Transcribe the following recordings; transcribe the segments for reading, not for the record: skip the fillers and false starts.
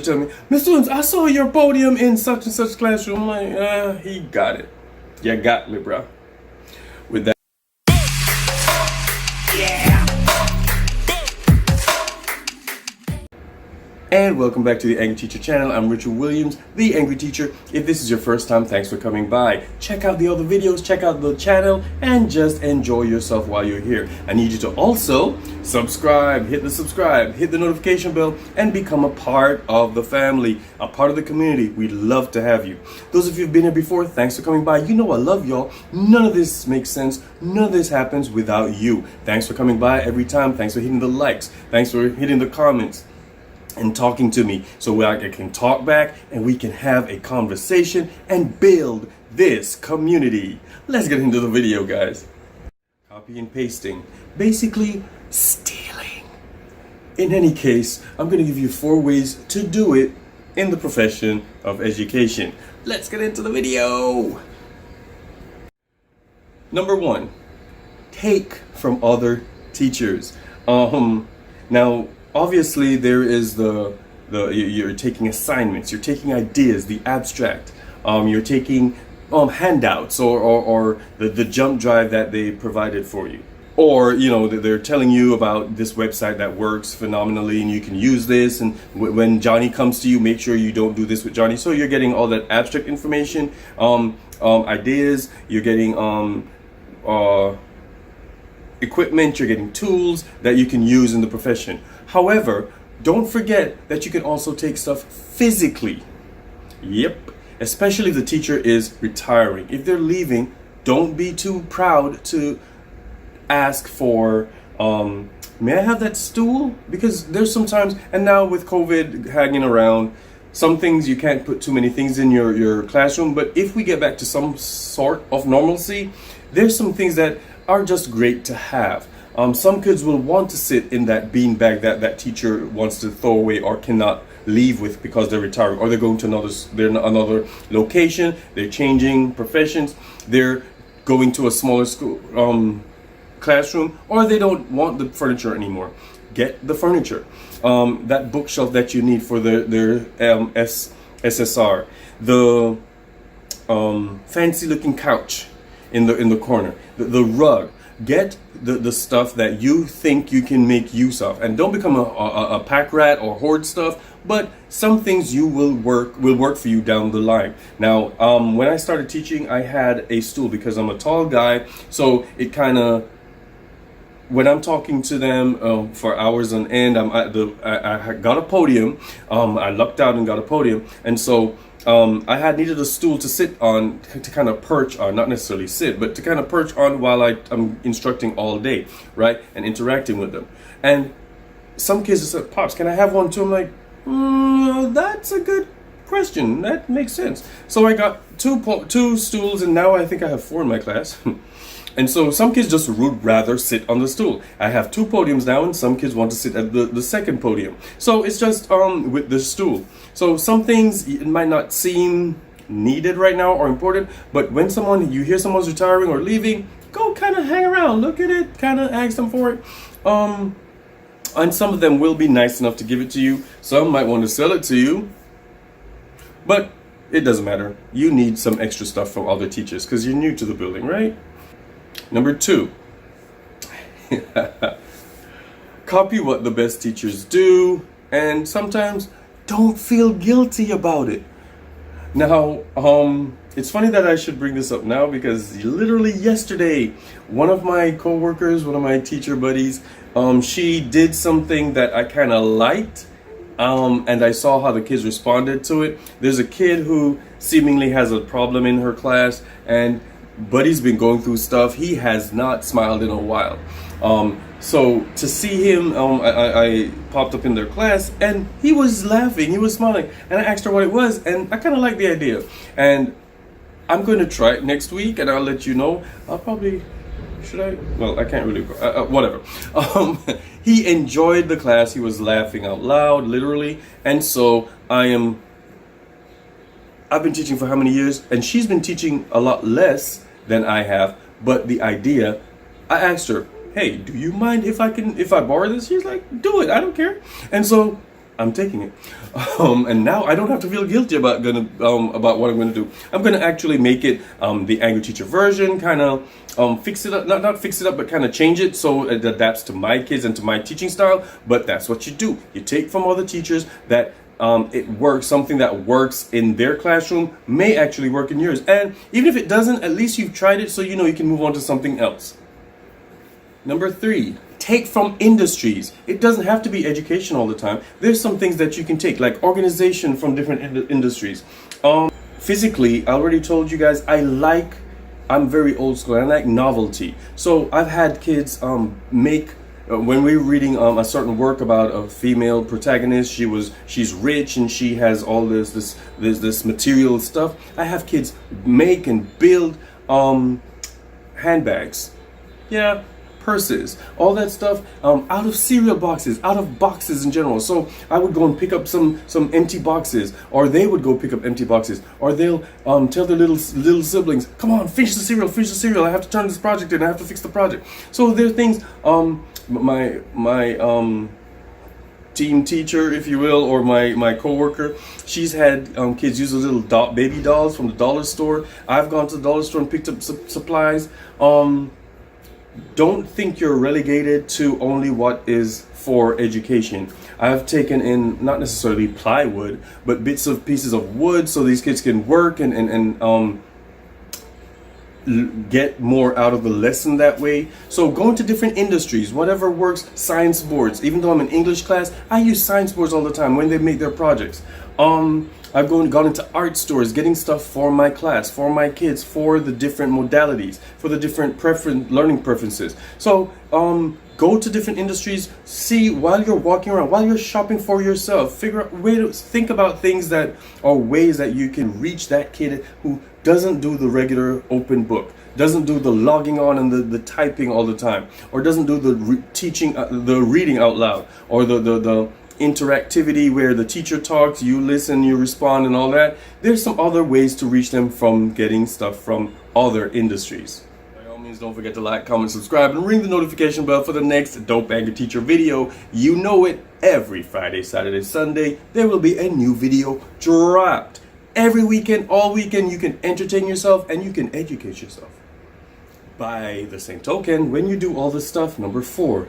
tell me, Mr. Williams, I saw your podium in such and such classroom. I'm like, he got it. You got me, bro. With that. And welcome back to the Angry Teacher channel. I'm Richard Williams, the Angry Teacher. If this is your first time, thanks for coming by. Check out the other videos, check out the channel, and just enjoy yourself while you're here. I need you to also subscribe, hit the notification bell, and become a part of the family, a part of the community. We'd love to have you. Those of you who've been here before, thanks for coming by. You know I love y'all. None of this makes sense. None of this happens without you. Thanks for coming by every time. Thanks for hitting the likes. Thanks for hitting the comments and talking to me so I can talk back and we can have a conversation and build this community. Let's get into the video, guys. Copy and pasting, basically stealing. In any case, I'm going to give you 4 ways to do it in the profession of education. Let's get into the video. Number 1, take from other teachers. Now, obviously, there is you're taking assignments, you're taking ideas, the abstract, you're taking handouts or the jump drive that they provided for you. Or, they're telling you about this website that works phenomenally and you can use this. And when Johnny comes to you, make sure you don't do this with Johnny. So you're getting all that abstract information, ideas, you're getting equipment, you're getting tools that you can use in the profession. However, don't forget that you can also take stuff physically. Yep, especially if the teacher is retiring. If they're leaving, don't be too proud to ask for, may I have that stool? Because there's sometimes, and now with COVID hanging around, some things you can't put too many things in your classroom, but if we get back to some sort of normalcy, there's some things that are just great to have. Some kids will want to sit in that bean bag that teacher wants to throw away or cannot leave with because they're retiring, or they're going to another location, they're changing professions, they're going to a smaller school classroom, or they don't want the furniture anymore. Get the furniture. That bookshelf that you need for their SSR, the fancy looking couch in the corner, the rug. Get the stuff that you think you can make use of, and don't become a pack rat or hoard stuff. But some things you will work for you down the line. Now, when I started teaching, I had a stool because I'm a tall guy, so it kind of, when I'm talking to them for hours on end, I got a podium. I lucked out and got a podium, and so I needed a stool to sit on, to kind of perch on, not necessarily sit, but to kind of perch on while I'm instructing all day, right, and interacting with them. And some kids said, "Pops, can I have one too?" I'm like, that's a good question. That makes sense. So I got two stools, and now I think I have 4 in my class. And so some kids just would rather sit on the stool. I have 2 podiums now, and some kids want to sit at the second podium. So it's just with the stool. So some things it might not seem needed right now or important, but when you hear someone's retiring or leaving, go kind of hang around, look at it, kind of ask them for it. And some of them will be nice enough to give it to you. Some might want to sell it to you, but it doesn't matter. You need some extra stuff from other teachers because you're new to the building, right? Number 2, copy what the best teachers do, and sometimes don't feel guilty about it. Now, it's funny that I should bring this up now because literally yesterday, one of my coworkers, one of my teacher buddies, she did something that I kind of liked, and I saw how the kids responded to it. There's a kid who seemingly has a problem in her class, and Buddy's been going through stuff. He has not smiled in a while. So to see him, I popped up in their class and he was laughing, he was smiling. And I asked her what it was, and I kind of like the idea. And I'm going to try it next week, and I'll let you know. Should I? Well, I can't really, whatever. He enjoyed the class. He was laughing out loud, literally. And so I've been teaching for how many years? And she's been teaching a lot less than I have. But the idea, I asked her, "Hey, do you mind if I borrow this?" She's like, "Do it, I don't care." And so I'm taking it, and now I don't have to feel guilty about about what I'm gonna do. I'm gonna actually make it the Angry Teacher version, kind of fix it up, not fix it up, but kind of change it so it adapts to my kids and to my teaching style. But that's what you do. You take from other teachers that it works. Something that works in their classroom may actually work in yours, and even if it doesn't, at least you've tried it, so you know you can move on to something else. Number 3, take from industries. It doesn't have to be education all the time. There's some things that you can take, like organization from different industries. Physically, I already told you guys, I'm very old school. I like novelty. So I've had kids make, when we were reading a certain work about a female protagonist, she's rich and she has all this material stuff. I have kids make and build handbags. Yeah. Purses, all that stuff, out of cereal boxes, out of boxes in general. So I would go and pick up some empty boxes, or they would go pick up empty boxes, or they'll tell their little siblings, "Come on, finish the cereal. I have to turn this project in. I have to fix the project." So there are things. My team teacher, if you will, or my coworker, she's had kids use those little baby dolls from the dollar store. I've gone to the dollar store and picked up supplies. Don't think you're relegated to only what is for education. I've taken in not necessarily plywood, but bits of pieces of wood so these kids can work and get more out of the lesson that way. So going to different industries, whatever works. Science boards. Even though I'm in English class, I use science boards all the time when they make their projects. I've gone into art stores, getting stuff for my class, for my kids, for the different modalities, for the different learning preferences. So go to different industries, see while you're walking around, while you're shopping for yourself, figure out think about things that are ways that you can reach that kid who doesn't do the regular open book, doesn't do the logging on and the typing all the time, or doesn't do the the reading out loud, or the interactivity where the teacher talks, you listen, you respond, and all that. There's some other ways to reach them from getting stuff from other industries. By all means, don't forget to like, comment, subscribe, and ring the notification bell for the next Dope Angry Teacher video. You know it, every Friday, Saturday, Sunday, there will be a new video dropped. Every weekend, all weekend, you can entertain yourself and you can educate yourself. By the same token, when you do all this stuff, number 4,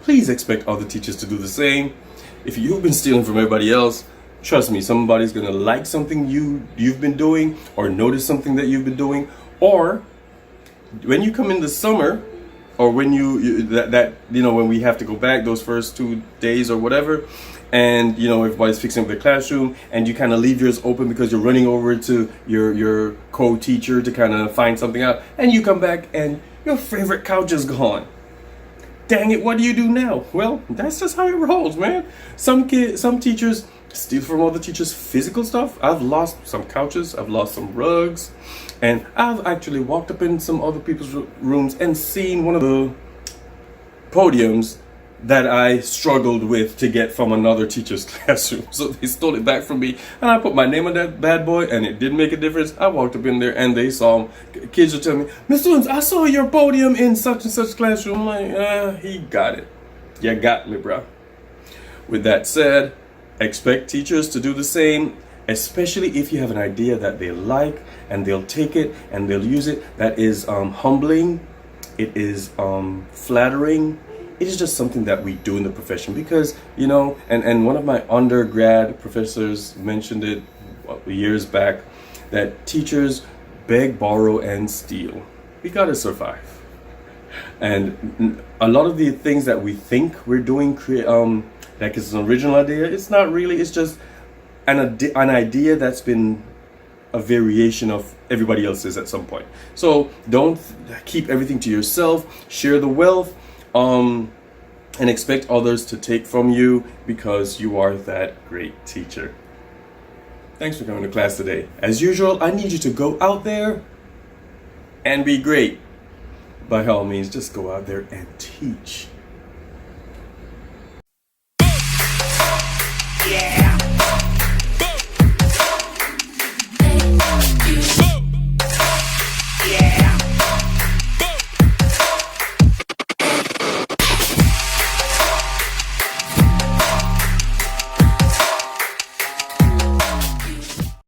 please expect other teachers to do the same. If you've been stealing from everybody else, trust me, somebody's gonna like something you've been doing, or notice something that you've been doing, or when you come in the summer, or when when we have to go back those first 2 days or whatever, and everybody's fixing up their classroom, and you kind of leave yours open because you're running over to your co-teacher to kind of find something out, and you come back and your favorite couch is gone. Dang it, what do you do now? Well, that's just how it rolls, man. Some teachers steal from other teachers' physical stuff. I've lost some couches, I've lost some rugs, and I've actually walked up in some other people's rooms and seen one of the podiums that I struggled with to get from another teacher's classroom. So they stole it back from me, and I put my name on that bad boy, and it didn't make a difference. I walked up in there and they saw him. Kids would tell me, "Mr. Williams, I saw your podium in such and such classroom." I'm like, he got it. You got me, bro. With that said, expect teachers to do the same, especially if you have an idea that they like and they'll take it and they'll use it. That is humbling. It is flattering. It is just something that we do in the profession because, and one of my undergrad professors mentioned it years back, that teachers beg, borrow, and steal. We gotta survive. And a lot of the things that we think we're doing, like it's an original idea, it's not really, it's just an idea that's been a variation of everybody else's at some point. So don't keep everything to yourself, share the wealth, and expect others to take from you because you are that great teacher. Thanks for coming to class today. As usual, I need you to go out there and be great. By all means, just go out there and teach.